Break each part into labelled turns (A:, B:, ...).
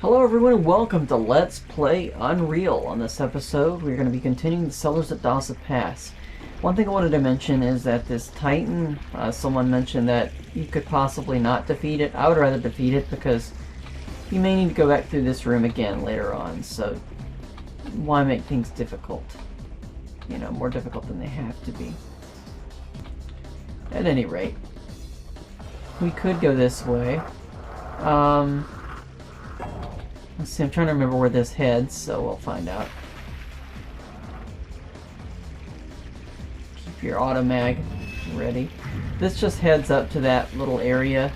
A: Hello everyone, welcome to Let's Play Unreal. On this episode, we're going to be continuing the Cellars at Dasa Pass. One thing I wanted to mention is that this Titan, someone mentioned that you could possibly not defeat it. I would rather defeat it because you may need to go back through this room again later on, so why make things difficult? You know, more difficult than they have to be. At any rate, we could go this way. Let's see, I'm trying to remember where this heads, so we'll find out. Keep your automag ready. This just heads up to that little area.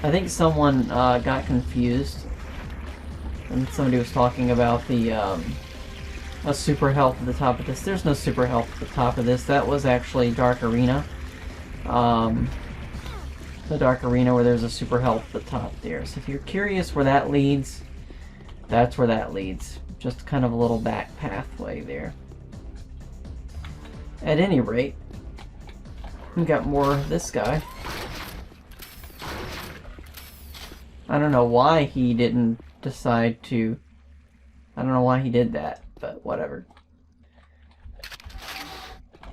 A: I think someone got confused. And somebody was talking about the a super health at the top of this. There's no super health at the top of this. That was actually Dark Arena. The Dark Arena where there's a super health at the top there. So if you're curious where that leads, that's where that leads. Just kind of a little back pathway there. At any rate, we got more of this guy. I don't know why he didn't decide to... I don't know why he did that, but whatever.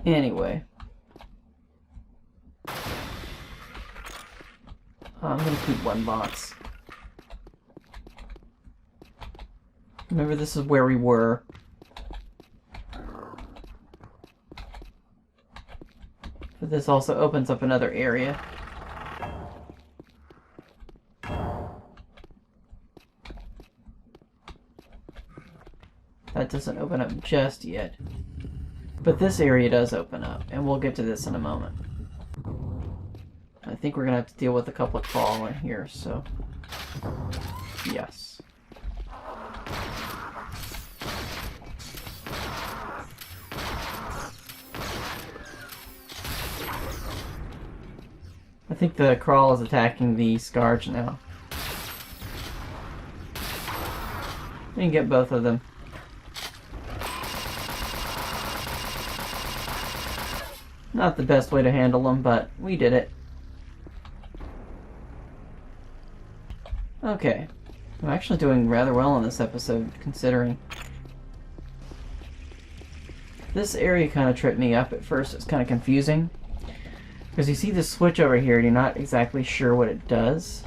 A: Anyway. I'm gonna keep one box. Remember, this is where we were. But this also opens up another area. That doesn't open up just yet. But this area does open up, and we'll get to this in a moment. I think we're going to have to deal with a couple of Krall in here, so... yes. I think the Krall is attacking the Skaarj now. We can get both of them. Not the best way to handle them, but we did it. Okay, I'm actually doing rather well on this episode, considering. This area kind of tripped me up at first. It's kind of confusing. Because you see this switch over here and you're not exactly sure what it does.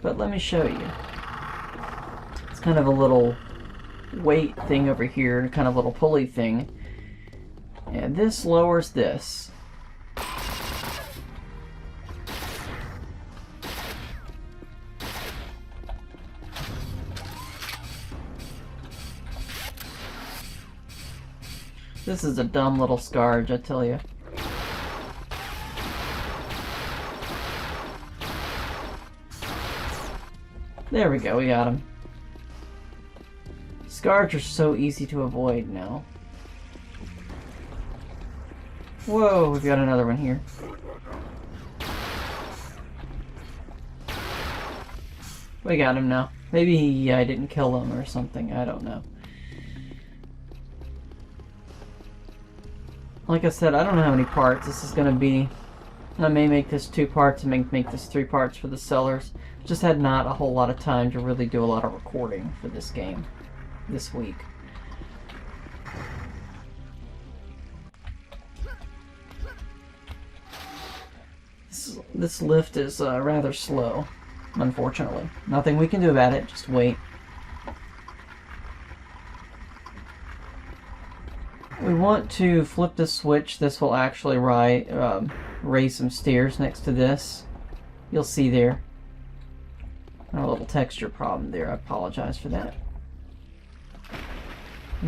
A: But let me show you. It's kind of a little weight thing over here, kind of little pulley thing. And this lowers this. This is a dumb little Skaarj, I tell you. There we go, we got him. Skaarj are so easy to avoid now. Whoa, we've got another one here. We got him now. Maybe I didn't kill him or something, I don't know. Like I said, I don't know how many parts this is going to be. I may make this 2 parts and make this 3 parts for the Cellars. Just had not a whole lot of time to really do a lot of recording for this game this week. This lift is rather slow, unfortunately. Nothing we can do about it, just wait. We want to flip the switch. This will actually raise some stairs next to this. You'll see there. A little texture problem there. I apologize for that.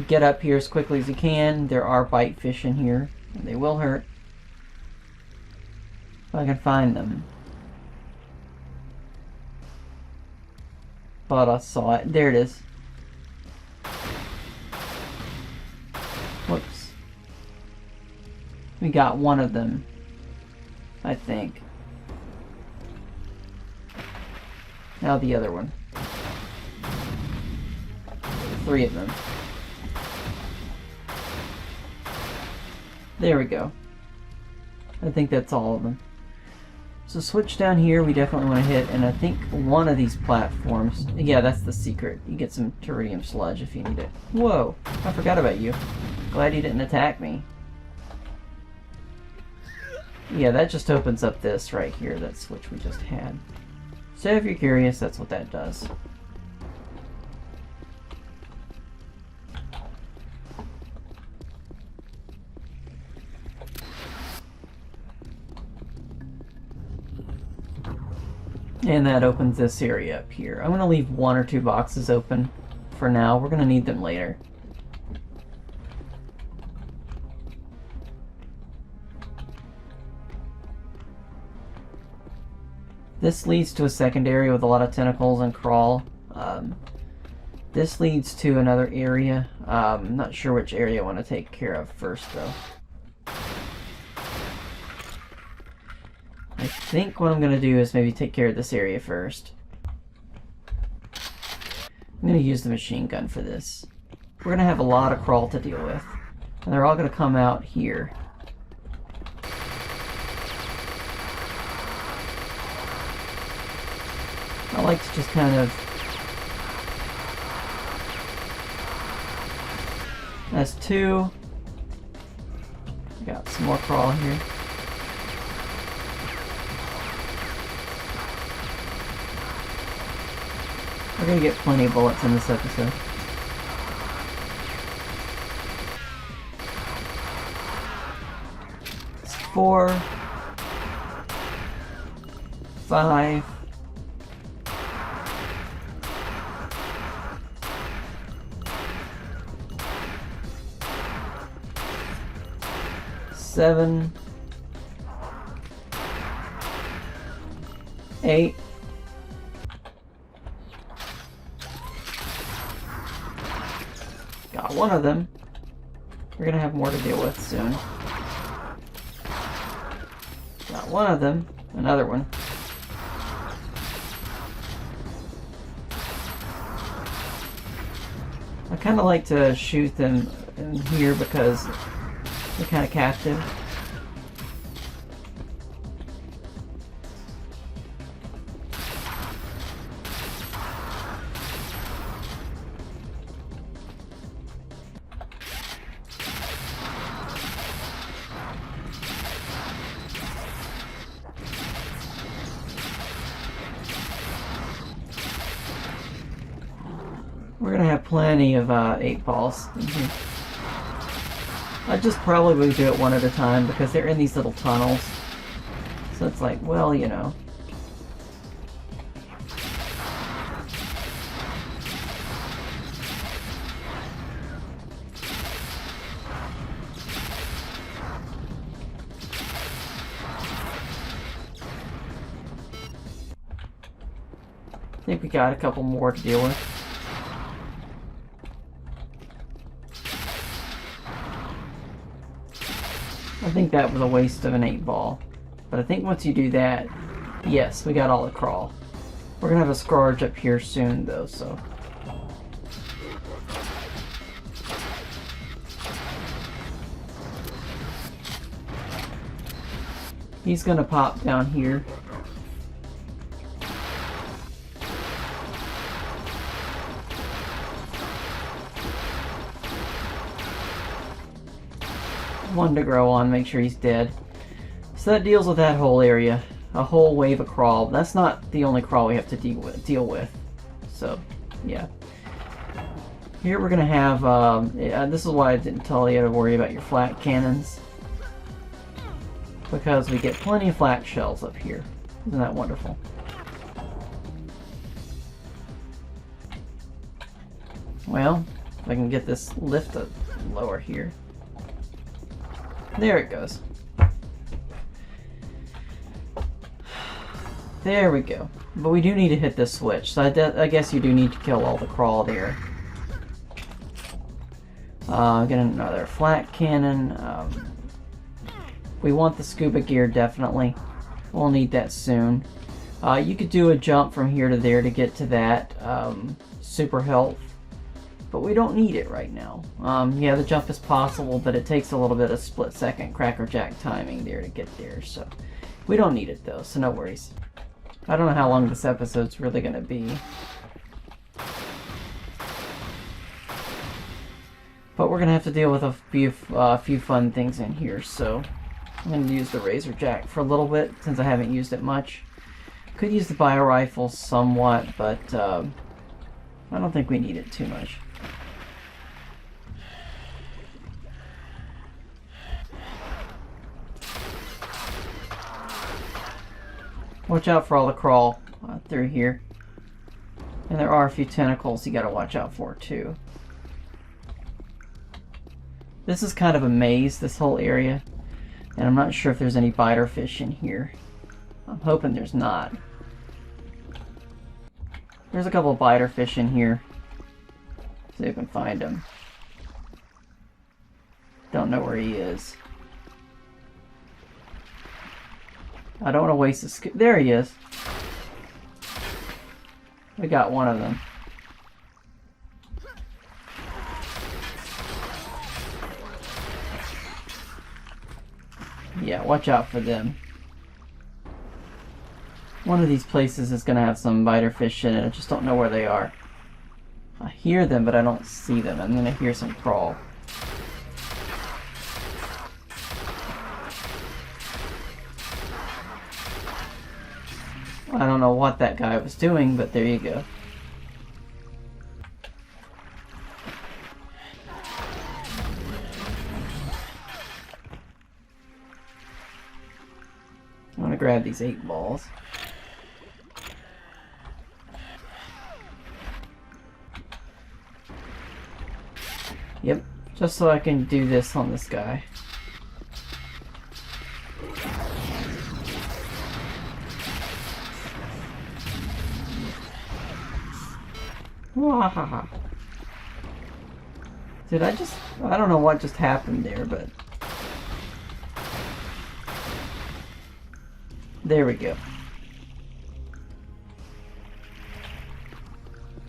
A: Get up here as quickly as you can. There are bite fish in here. And they will hurt. If I can find them. Thought I saw it. There it is. Whoops. We got one of them, I think. Now the other one. 3 of them. There we go. I think that's all of them. So switch down here we definitely want to hit, and I think one of these platforms, yeah, that's the secret. You get some Teridium sludge if you need it. Whoa, I forgot about you. Glad you didn't attack me. Yeah, that just opens up this right here, that switch we just had. So if you're curious, that's what that does. And that opens this area up here. I'm going to leave 1 or 2 boxes open for now. We're going to need them later. This leads to a second area with a lot of tentacles and Krall. This leads to another area. I'm not sure which area I want to take care of first, though. I think what I'm going to do is maybe take care of this area first. I'm going to use the machine gun for this. We're going to have a lot of Krall to deal with. And they're all going to come out here. I like to just kind of... That's 2. Got some more Krall here. We're gonna get plenty of bullets in this episode. It's 4, 5, 7, 8. Got one of them. We're gonna have more to deal with soon. Got one of them. Another one. I kind of like to shoot them in here because they're kind of captive. We're gonna have plenty of 8 balls in here. I just probably do it one at a time because they're in these little tunnels. So it's like, well, you know. I think we got a couple more to deal with. I think that was a waste of an 8 ball. But I think once you do that, yes, we got all the Krall. We're gonna have a Skaarj up here soon though, so. He's gonna pop down here. One to grow on, make sure he's dead. So that deals with that whole area. A whole wave of Krall. That's not the only Krall we have to deal with. So, yeah. Here we're going to have, this is why I didn't tell you to worry about your flak cannons. Because we get plenty of flak shells up here. Isn't that wonderful? Well, if I can get this lift up lower here. There it goes. There we go. But we do need to hit this switch, so I guess you do need to kill all the Krall there. Get another flak cannon. We want the scuba gear, definitely. We'll need that soon. You could do a jump from here to there to get to that super health. But we don't need it right now. Yeah, the jump is possible, but it takes a little bit of split-second crackerjack timing there to get there. So We don't need it though, so no worries. I don't know how long this episode's really gonna be. But we're gonna have to deal with a few fun things in here, so I'm gonna use the razor jack for a little bit since I haven't used it much. Could use the bio rifle somewhat, but I don't think we need it too much. Watch out for all the Krall through here. And there are a few tentacles you gotta watch out for too. This is kind of a maze, this whole area. And I'm not sure if there's any biter fish in here. I'm hoping there's not. There's a couple of biter fish in here. See if you can find him. Don't know where he is. I don't want to waste the there he is. We got one of them. Yeah, watch out for them. One of these places is going to have some biter fish in it. I just don't know where they are. I hear them, but I don't see them. I'm going to hear some Krall. I don't know what that guy was doing, but there you go. I want to grab these 8 balls. Yep, just so I can do this on this guy. Wahaha. Did I just... I don't know what just happened there, but... There we go.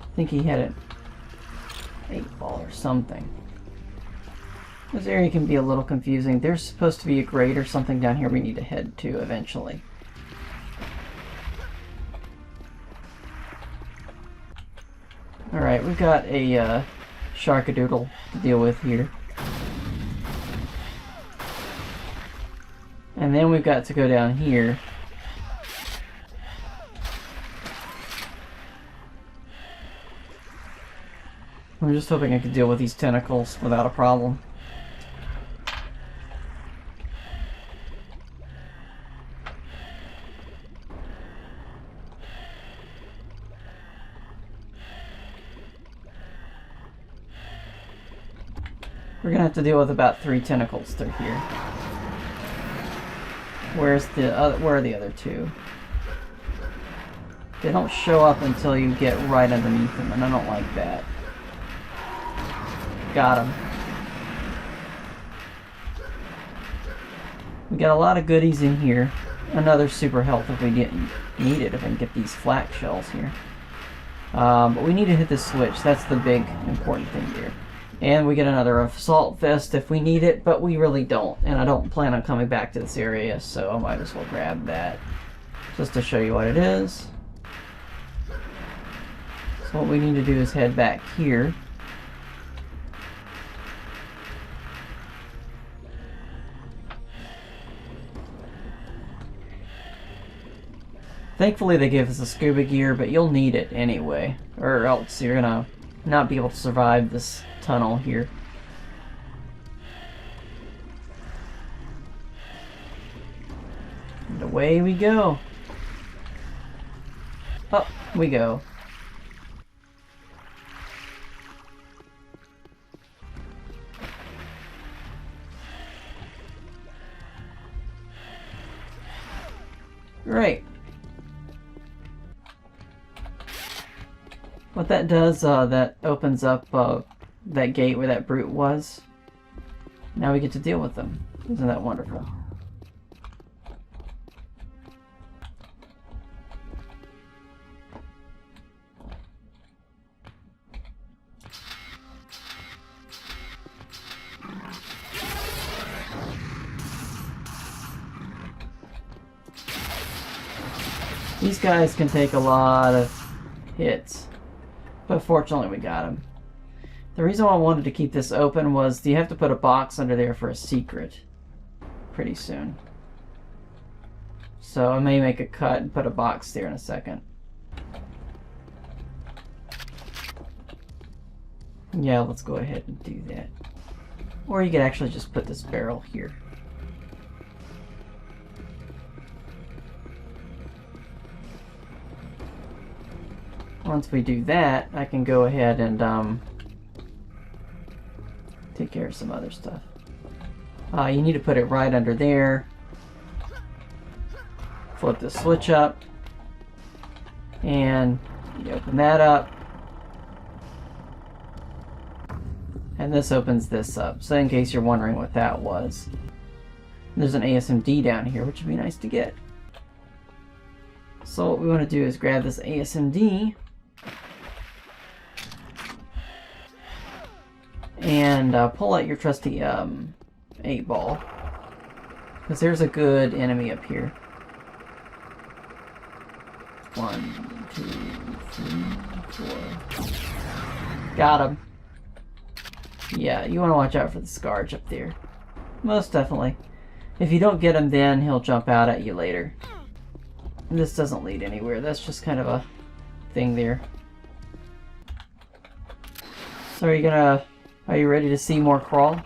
A: I think he had an 8-ball or something. This area can be a little confusing. There's supposed to be a grate or something down here we need to head to eventually. Alright, we've got a sharkadoodle to deal with here. And then we've got to go down here. I'm just hoping I can deal with these tentacles without a problem. We're gonna have to deal with about 3 tentacles through here. Where's the other? Where are the other 2? They don't show up until you get right underneath them, and I don't like that. Got him. We got a lot of goodies in here. Another super health if we need it, if I can get these flak shells here. But we need to hit this switch. That's the big important thing here. And we get another assault vest if we need it, but we really don't. And I don't plan on coming back to this area, so I might as well grab that. Just to show you what it is. So what we need to do is head back here. Thankfully they give us a scuba gear, but you'll need it anyway. Or else you're gonna not be able to survive this tunnel here. And away we go. Up we go. Great. What that does, that opens up that gate where that brute was. Now we get to deal with them. Isn't that wonderful? These guys can take a lot of hits, but fortunately we got them. The reason why I wanted to keep this open was you have to put a box under there for a secret pretty soon. So I may make a cut and put a box there in a second. Yeah, let's go ahead and do that. Or you could actually just put this barrel here. Once we do that, I can go ahead and take care of some other stuff. You need to put it right under there. Flip the switch up. And you open that up. And this opens this up. So in case you're wondering what that was. There's an ASMD down here, which would be nice to get. So what we want to do is grab this ASMD. And pull out your trusty 8-ball. Because there's a good enemy up here. 1, 2, 3, 4. Got him. Yeah, you want to watch out for the Skaarj up there. Most definitely. If you don't get him then, he'll jump out at you later. And this doesn't lead anywhere. That's just kind of a thing there. So are you ready to see more Krall?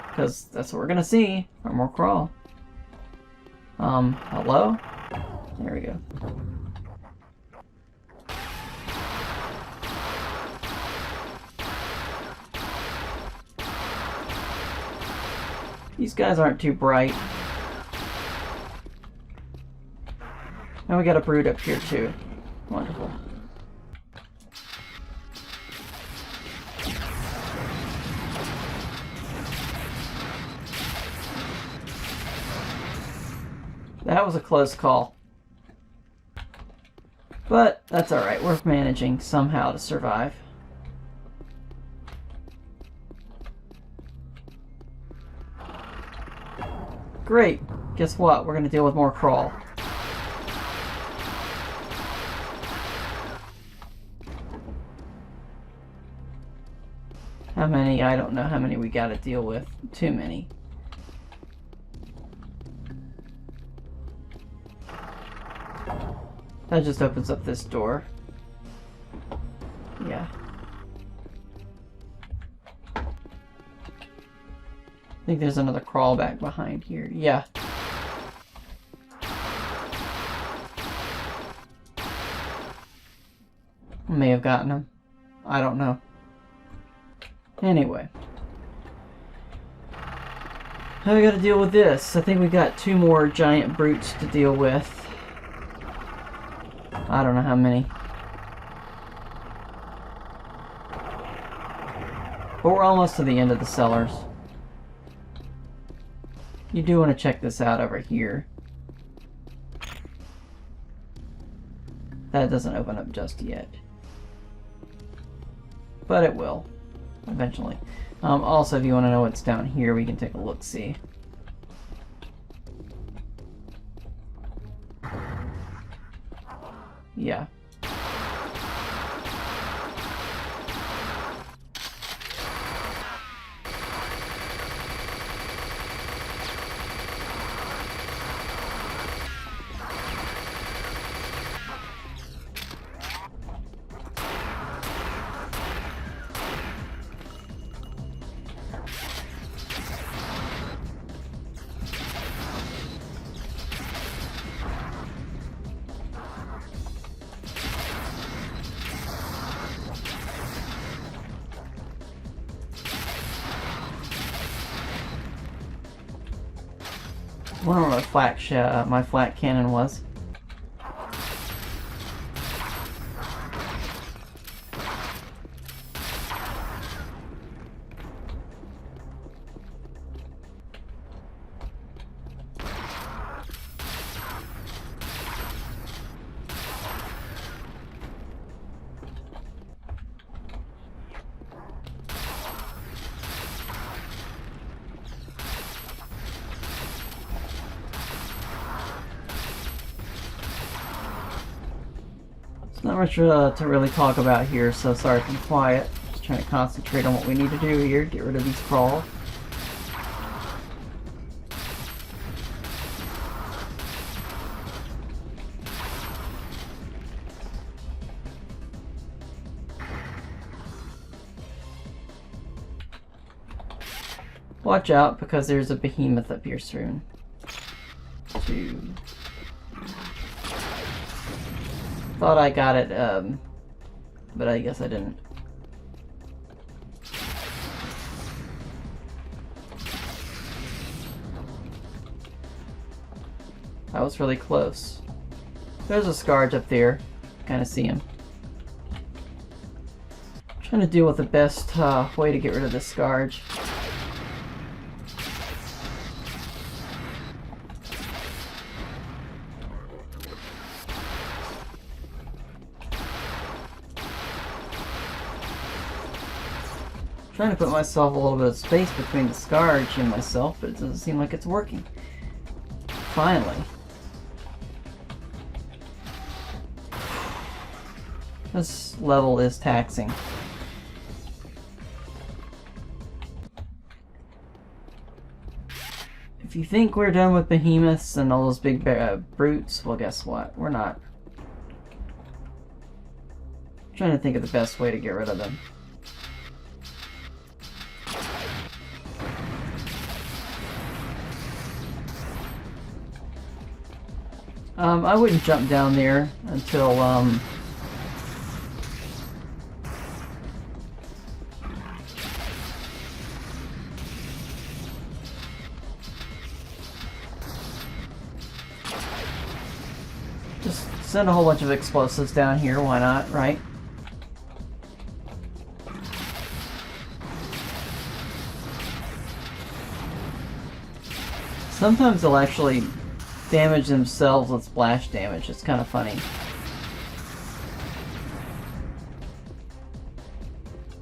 A: Because that's what we're gonna see. Or more Krall. Hello? There we go. These guys aren't too bright. And we got a brood up here too. Wonderful. That was a close call. But that's alright, we're managing somehow to survive. Great. Guess what? We're going to deal with more Krall. How many? I don't know how many we got to deal with. Too many. That just opens up this door. Yeah. I think there's another Krall back behind here. Yeah. May have gotten him. I don't know. Anyway. Now we gotta deal with this. I think we got 2 more giant brutes to deal with. I don't know how many. But we're almost to the end of the cellars. You do want to check this out over here. That doesn't open up just yet. But it will. Eventually. Also, if you want to know what's down here, we can take a look-see. Yeah. I wonder what my flat cannon was. Not much to really talk about here, so sorry if I'm quiet. Just trying to concentrate on what we need to do here. Get rid of these Krall. Watch out, because there's a behemoth up here soon. 2. Thought I got it, but I guess I didn't. That was really close. There's a Skaarj up there. Kind of see him. Trying to deal with the best way to get rid of this Skaarj. Trying to put myself a little bit of space between the Skaarj and myself, but it doesn't seem like it's working. Finally. This level is taxing. If you think we're done with behemoths and all those big brutes, well, guess what? We're not. I'm trying to think of the best way to get rid of them. I wouldn't jump down there until, just send a whole bunch of explosives down here, why not, right? Sometimes they'll actually damage themselves with splash damage. It's kind of funny.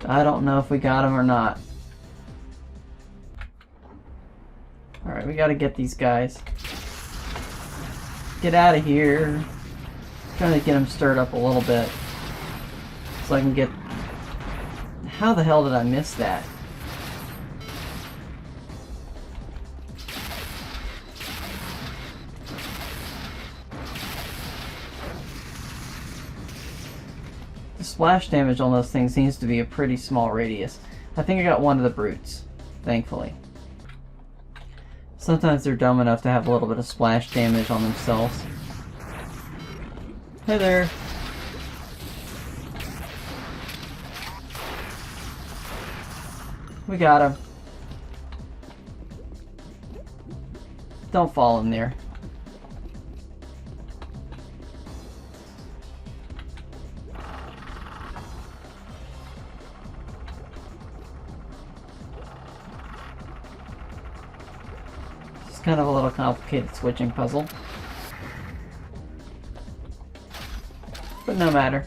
A: I don't know if we got him or not. Alright, we gotta get these guys. Get out of here. Trying to get them stirred up a little bit. So I can get... How the hell did I miss that? The splash damage on those things seems to be a pretty small radius. I think I got one of the brutes, thankfully. Sometimes they're dumb enough to have a little bit of splash damage on themselves. Hey there. We got him. Don't fall in there. Kind of a little complicated switching puzzle, but no matter.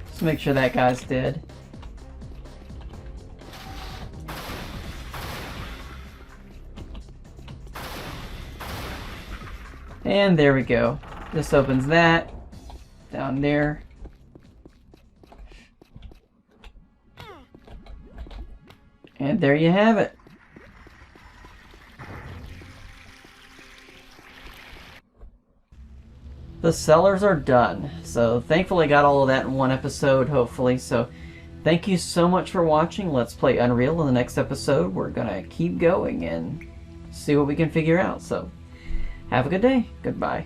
A: Let's make sure that guy's dead. And there we go. This opens that down there. And there you have it. The Cellars are done. So thankfully I got all of that in one episode, hopefully. So thank you so much for watching Let's Play Unreal. In the next episode, we're gonna keep going and see what we can figure out. So have a good day. Goodbye.